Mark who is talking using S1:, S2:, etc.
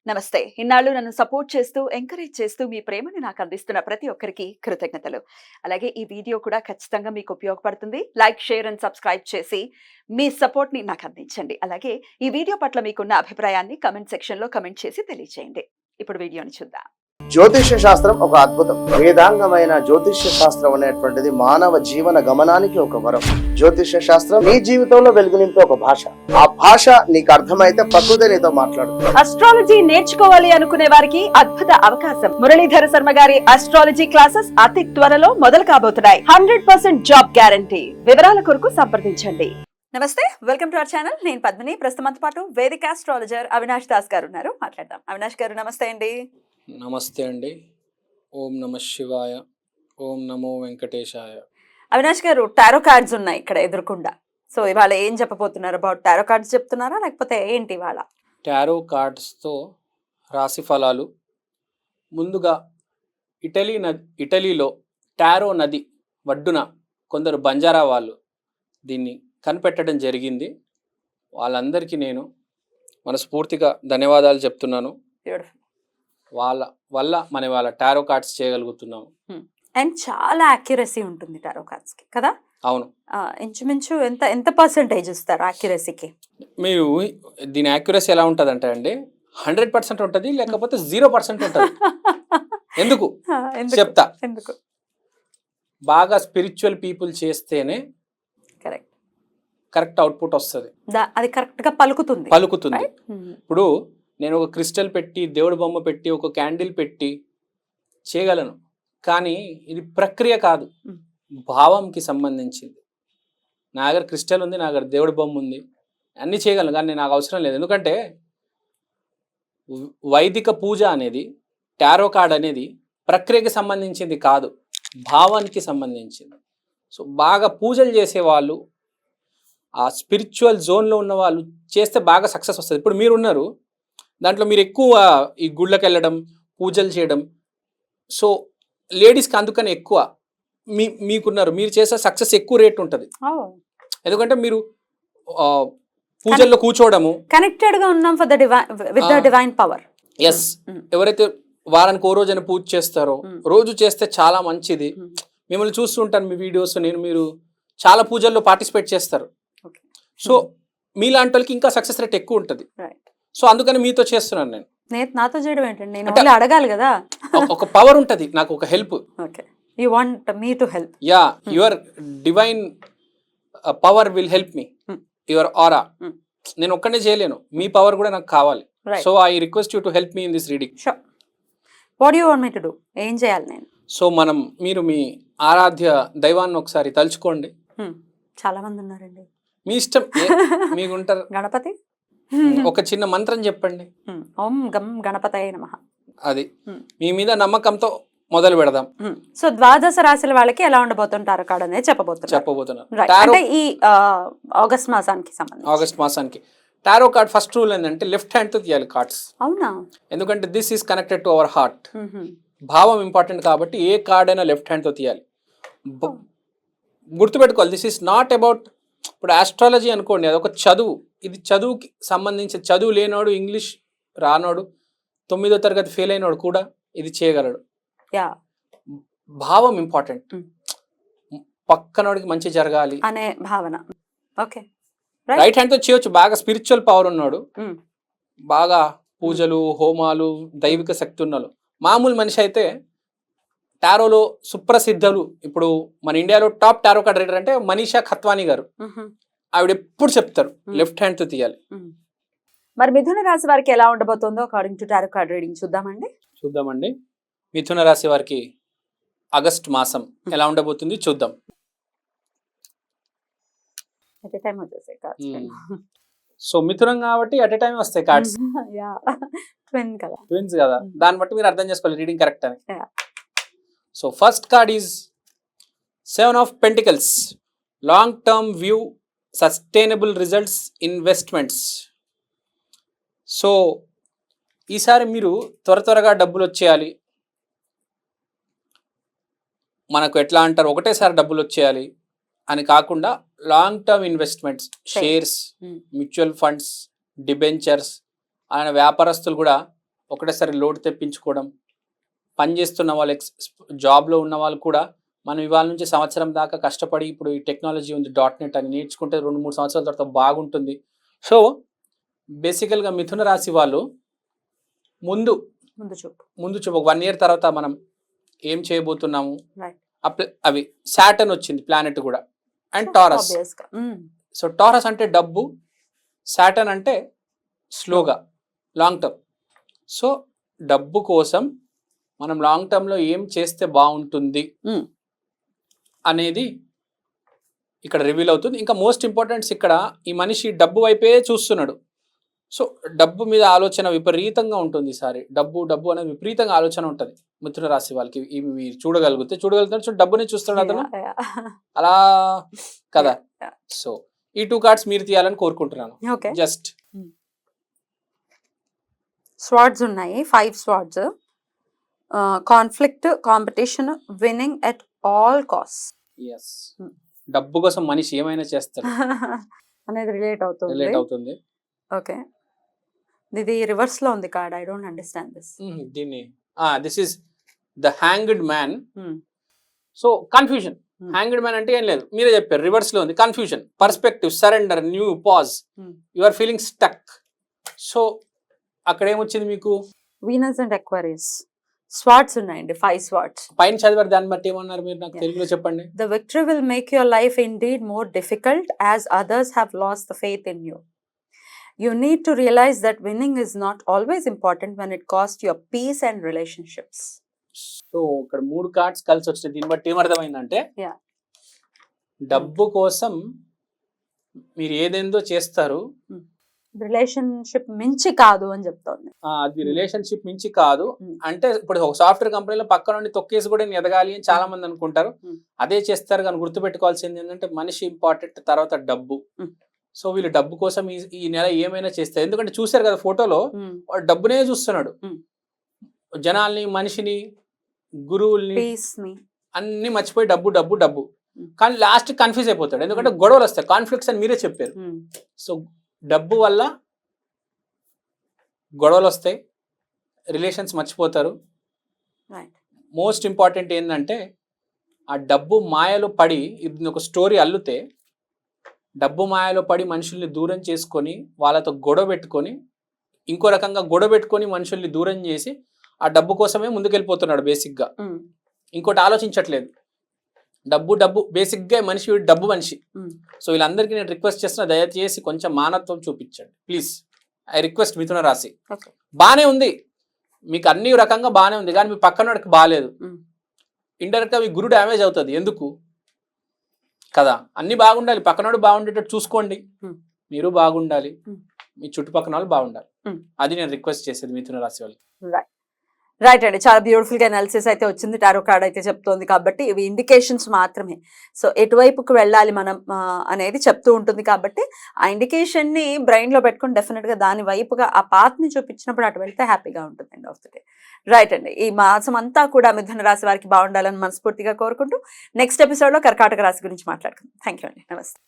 S1: నమస్తే. ఇన్నాళ్ళు నన్ను సపోర్ట్ చేస్తూ, ఎంకరేజ్ చేస్తూ మీ ప్రేమని నాకు అందిస్తున్న ప్రతి ఒక్కరికి కృతజ్ఞతలు. అలాగే ఈ వీడియో కూడా ఖచ్చితంగా మీకు ఉపయోగపడుతుంది. లైక్, షేర్ అండ్ సబ్స్క్రైబ్ చేసి మీ సపోర్ట్‌ని నాకు అందించండి. అలాగే ఈ వీడియో పట్ల మీకున్న అభిప్రాయాన్ని కామెంట్ సెక్షన్‌లో కామెంట్ చేసి తెలియజేయండి. ఇప్పుడు వీడియోని చూద్దాం.
S2: జ్యోతిష్య శాస్త్రం ఒక అద్భుతం. వేదాంగమైన జ్యోతిష్య శాస్త్రం అనేటువంటిది మానవ జీవన గమనానికి ఒక వరం. జ్యోతిష్య శాస్త్రం నీ జీవితంలో వెలుగునింపే ఒక భాష. ఆ భాష నీకు అర్థమైతే ప్రకృతి నీతో మాట్లాడుతుంది.
S1: అస్ట్రాలజీ నేర్చుకోవాలి అనుకునే వారికి అద్భుత అవకాశం. మురళీధర శర్మ గారి అస్ట్రాలజీ క్లాసెస్ అతి త్వరలో మొదలు కాబోతున్నాయి. 100% జాబ్ గ్యారంటీ. వివరాల కొరకు సంప్రదించండి. నమస్తే, వెల్కమ్ టు అవర్ ఛానల్. నేను పద్మిని. ప్రస్తుతంతో పాటు వేదిక ఆస్ట్రాలజర్ అవినాష్ దాస్ గారు ఉన్నారు. మాట్లాడదాం. అవినాష్ గారు నమస్తే అండి.
S3: నమస్తే అండి. ఓం నమ శివాయ, ఓం నమో వెంకటేశాయ.
S1: అవినాష్ గారు, టారో కార్డ్స్ ఉన్నాయి ఇక్కడ ఎదురుకుండా. సో ఇవాళ ఏం చెప్పబోతున్నారు? అబౌట్ టారో కార్డ్స్ చెప్తున్నారా లేకపోతే ఏంటి ఇవాళ?
S3: టారో కార్డ్స్తో రాశి ఫలాలు. ముందుగా ఇటలీలో టారో నది ఒడ్డున కొందరు బంజారా వాళ్ళు దీన్ని కనిపెట్టడం జరిగింది. వాళ్ళందరికీ నేను మనస్ఫూర్తిగా ధన్యవాదాలు చెప్తున్నాను. వాళ్ళ వల్ల మనం వాళ్ళ టారో కార్డ్స్ చేయగలుగుతున్నాము.
S1: అండ్ చాలా యాక్యురసీ ఉంటుంది టారో కార్డ్స్ కి కదా?
S3: అవును.
S1: ఇంచుమించు ఎంత పర్సెంటేజ్ ఇస్తారు యాక్యురసీకి?
S3: మీరు దీని యాక్యురసీ ఎలా ఉంటుంది అంటే అండి, 100% ఉంటుంది, లేకపోతే 0% ఉంటుంది. ఎందుకు చెప్తా.
S1: ఎందుకు?
S3: బాగా స్పిరిచువల్ పీపుల్ చేస్తేనే కరెక్ట్ అవుట్పుట్ వస్తుంది.
S1: అది కరెక్ట్ గా పలుకుతుంది.
S3: ఇప్పుడు నేను ఒక క్రిస్టల్ పెట్టి, దేవుడి బొమ్మ పెట్టి, ఒక క్యాండిల్ పెట్టి చేయగలను, కానీ ఇది ప్రక్రియ కాదు, భావంకి సంబంధించింది. నా దగ్గర క్రిస్టల్ ఉంది, నా దగ్గర దేవుడి బొమ్మ ఉంది, అన్నీ చేయగలను, కానీ నాకు అవసరం లేదు. ఎందుకంటే వైదిక పూజ అనేది, టారో కార్డ్ అనేది ప్రక్రియకి సంబంధించింది కాదు, భావానికి సంబంధించింది. సో బాగా పూజలు చేసేవాళ్ళు, ఆ స్పిరిచువల్ జోన్లో ఉన్న వాళ్ళు చేస్తే బాగా సక్సెస్ వస్తుంది. ఇప్పుడు మీరున్నారు, దాంట్లో మీరు ఎక్కువ ఈ గుళ్ళకి వెళ్ళడం, పూజలు చేయడం, సో లేడీస్కి అందుకని ఎక్కువ మీకున్నారు, మీరు చేసే సక్సెస్ ఎక్కువ రేట్ ఉంటుంది. ఎందుకంటే మీరు పూజల్లో కూర్చోవడము,
S1: కనెక్టెడ్ గా ఉన్నాం for the with the divine power.
S3: Yes. ఎవరైతే వారానికి ఓ రోజు అని పూజ చేస్తారో, రోజు చేస్తే చాలా మంచిది. మిమ్మల్ని చూస్తుంటాను మీ వీడియోస్, మీరు చాలా పూజల్లో పార్టిసిపేట్ చేస్తారు. సో మీలాంటి వాళ్ళకి ఇంకా సక్సెస్ రేట్ ఎక్కువ ఉంటుంది. సో అందుకని మీతో చేస్తున్నాను నేను.
S1: నాతో చేయడం ఏంటండి? నేను అడగాలి కదా.
S3: ఒక పవర్ ఉంటుంది, నాకు ఒక help.
S1: You want me to help.
S3: Yeah, your divine power will help me, your aura. నేను ఒక్కనే చేయలేను, మీ పవర్ కూడా నాకు కావాలి. So I request you to help me in this reading.
S1: What you want me to do? ఏం చేయాలి నేను?
S3: So మీరు మీ ఆరాధ్య దైవాన్ని ఒకసారి తలుచుకోండి.
S1: చాలా మంది ఉన్నారండి,
S3: మీ ఇష్టం, మీకు ఉంటారు.
S1: గణపతి,
S3: ఒక చిన్న మంత్రం చెప్పండి.
S1: ఓం గం గణపతయే నమః.
S3: అది మీ మీద నమ్మకంతో మొదలు పెడదాం.
S1: సో ద్వాదశ రాశుల వాళ్ళకి ఎలా ఉండబోతుంటారు కార్డ్ అనేది చెప్పబోతున్నారు. అంటే ఈ ఆగస్ట్ మాసానికి టారో కార్డ్ ఫస్ట్ రూల్ ఏంటంటే లెఫ్ట్ హ్యాండ్ తో తీయాలి కార్డ్స్. అవునా?
S3: ఎందుకంటే this is connected to our heart. భావం ఇంపార్టెంట్ కాబట్టి ఏ కార్డ్ అయినా లెఫ్ట్ హ్యాండ్ తో తీయాలి. గుర్తుపెట్టుకోవాలి, దిస్ ఈస్ నాట్ అబౌట్, ఇప్పుడు ఆస్ట్రాలజీ అనుకోండి, అదొక చదువు. ఇది చదువుకి సంబంధించి, చదువు లేనోడు, ఇంగ్లీష్ రానోడు, 9వ తరగతి ఫెయిల్ అయినోడు కూడా ఇది చేయగలడు. భావం ఇంపార్టెంట్. పక్కనోడికి మంచి జరగాలి
S1: అనే భావన. ఓకే,
S3: రైట్ హ్యాండ్ తో చేయొచ్చు. బాగా స్పిరిచువల్ పవర్ ఉన్నాడు, బాగా పూజలు, హోమాలు, దైవిక శక్తి ఉన్నాడు. మామూలు మనిషి అయితే టారోలో సుప్రసిద్ధులు, ఇప్పుడు మన ఇండియాలో టాప్ టారో కార్డ్ రీడర్ అంటే మనీషా ఖత్వానీ గారు. ఆవిడ ఎప్పుడు చెప్తారు లెఫ్ట్ హ్యాండ్ తో తీయాలి.
S1: మరి మిథున రాశి వారికి ఎలా ఉండబోతుందో according to tarot card reading చూద్దామండి.
S3: మిథున రాశి వారికి ఆగస్ట్ మాసం ఎలా ఉండబోతుంది చూద్దాం. సో మిథునం కాబట్టి అట్ ఎ టైం వస్తాయి కార్డ్స్. ట్విన్స్ కదా, దాన్ని బట్టి మీరు అర్థం చేసుకోవాలి రీడింగ్ కరెక్ట్ అని. So first card is 7 of Pentacles, long term view, sustainable results, investments. So ఈసారి మీరు త్వరగా డబ్బులు వచ్చేయాలి. మనకు ఎట్లా అంటారు, ఒకటేసారి డబ్బులు వచ్చేయాలి అని కాకుండా long term investments, shares, mutual funds, debentures, ఆయన వ్యాపారస్తులు కూడా ఒకటేసారి లోడ్ తెప్పించుకోవడం, పని చేస్తున్న వాళ్ళు జాబ్లో ఉన్న వాళ్ళు కూడా మనం ఇవాళ నుంచి సంవత్సరం దాకా కష్టపడి ఇప్పుడు ఈ టెక్నాలజీ ఉంది .NET అని నేర్చుకుంటే 2-3 సంవత్సరాల తర్వాత బాగుంటుంది. సో బేసికల్గా మిథున రాశి వాళ్ళు ముందు చూపు 1 year తర్వాత మనం ఏం చేయబోతున్నాము. అవి సాటర్న్ వచ్చింది ప్లానెట్ కూడా, అండ్ టారస్. సో టారస్ అంటే డబ్బు, సాటర్న్ అంటే స్లోగా లాంగ్ టర్మ్. సో డబ్బు కోసం మనం లాంగ్ టర్మ్లో ఏం చేస్తే బాగుంటుంది అనేది ఇక్కడ రివీల్ అవుతుంది. ఇంకా మోస్ట్ ఇంపార్టెంట్స్ ఇక్కడ ఈ మనిషి డబ్బు వైపే చూస్తున్నాడు. సో డబ్బు మీద ఆలోచన విపరీతంగా ఉంటుంది. ఈసారి డబ్బు అనేది విపరీతంగా ఆలోచన ఉంటుంది మిథున రాశి వాళ్ళకి. ఇవి మీరు చూడగలుగుతారు. సో డబ్బుని చూస్తాడు అతను అలా కదా. సో ఈ 2 cards మీరు తీయాలని కోరుకుంటున్నాను. జస్ట్
S4: స్వార్డ్స్ ఉన్నాయి, 5 swords. Conflict, competition, winning at all cost.
S3: Yes, డబ్బు కోసం మనిషి ఏమైనా చేస్తాడు
S4: అనేది రిలేట్ అవుతుంది. ఓకే, ఇది రివర్స్ లో ఉంది card. I don't understand this.
S3: This is the hanged man. So confusion. Hanged man అంటే ఏం లేదు, మీరే చెప్పారు. రివర్స్ లో ఉంది confusion, perspective, surrender, new pause, you are feeling stuck. So అక్కడ ఏమొచ్చింది మీకు?
S4: Venus and Aquarius. స్వార్డ్స్ ఉన్నాయండి, 5 స్వార్డ్స్.
S3: పైన చదివారు, దాన్ని బట్టి ఏమన్నారు మీరు నాకు తెలుగులో చెప్పండి.
S4: The victory will make your life indeed more difficult as others have lost the faith in you. You need to realize that winning is not always important when it costs your peace and relationships.
S3: So ఇక్కడ 3 cards కలిసి వచ్చినాయి. దీన్ని బట్టి ఏమర్థమైందంటే డబ్బు కోసం మీరు ఏదేందో చేస్తారు,
S4: relationship మించి కాదు అని చెప్తోంది.
S3: అది రిలేషన్షిప్ మించి కాదు అంటే ఇప్పుడు ఒక సాఫ్ట్వేర్ కంపెనీలో పక్క నుండి తొక్కేసి కూడా నేను ఎదగాలి అని చాలా మంది అనుకుంటారు. అదే చేస్తారు. కానీ గుర్తుపెట్టుకోవాల్సింది ఏంటంటే మనిషి ఇంపార్టెంట్, తర్వాత డబ్బు. సో వీళ్ళు డబ్బు కోసం ఈ నెల ఏమైనా చేస్తారు. ఎందుకంటే చూసారు కదా ఫోటోలో, వాడు డబ్బునే చూస్తున్నాడు. జనాల్ని, మనిషిని, గురువుల్ని అన్ని మర్చిపోయి డబ్బు డబ్బు డబ్బు. కానీ లాస్ట్ కన్ఫ్యూజ్ అయిపోతాడు. ఎందుకంటే గొడవలు వస్తాయి, కాన్ఫ్లిక్ట్స్ అని మీరే చెప్పారు. సో డబ్బు వల్ల గొడవలు వస్తాయి, రిలేషన్స్ మర్చిపోతారు. మోస్ట్ ఇంపార్టెంట్ ఏంటంటే ఆ డబ్బు మాయలో పడి, ఇది ఒక స్టోరీ అల్లుతే, డబ్బు మాయలో పడి మనుషుల్ని దూరం చేసుకొని వాళ్ళతో గొడవ పెట్టుకొని, ఇంకో రకంగా గొడవ పెట్టుకొని మనుషుల్ని దూరం చేసి ఆ డబ్బు కోసమే ముందుకెళ్ళిపోతున్నాడు బేసిక్గా. ఇంకోటి ఆలోచించట్లేదు. డబ్బు బేసిక్గా మనిషి డబ్బు మనిషి. సో వీళ్ళందరికీ నేను రిక్వెస్ట్ చేస్తున్నా, దయచేసి కొంచెం మానవత్వం చూపించండి ప్లీజ్. ఐ రిక్వెస్ట్ మిథున రాశి. బానే ఉంది మీకు, అన్ని రకంగా బానే ఉంది, కానీ మీ పక్కన వాడికి బాగాలేదు. ఇండైరెక్ట్ గా మీ గురు డ్యామేజ్ అవుతుంది. ఎందుకు కదా? అన్ని బాగుండాలి, పక్కనోడు బాగుండేటట్టు చూసుకోండి, మీరు బాగుండాలి, మీ చుట్టుపక్కల వాళ్ళు బాగుండాలి. అది నేను రిక్వెస్ట్ చేసేది మిథున రాశి వాళ్ళకి.
S4: రైట్ అండి, చాలా బ్యూటిఫుల్ గా అనాలిసిస్ అయితే వచ్చింది. టారో కార్డ్ అయితే చెప్తోంది కాబట్టి ఇవి ఇండికేషన్స్ మాత్రమే. సో ఎటువైపుకు వెళ్ళాలి మనం అనేది చెప్తూ ఉంటుంది కాబట్టి ఆ ఇండికేషన్ ని బ్రెయిన్ లో పెట్టుకుని డెఫినెట్ గా దాని వైపుగా ఆ పాత్ ని చూపించినప్పుడు అటు వెళ్తే హ్యాపీగా ఉంటుంది end of the day. Right అండి, ఈ మాసం అంతా కూడా మిథున రాశి వారికి బాగుండాలని మనస్ఫూర్తిగా కోరుకుంటూ నెక్స్ట్ ఎపిసోడ్ లో కర్కాటక రాశి గురించి మాట్లాడుకుందాం. థ్యాంక్ యూ అండి, నమస్తే.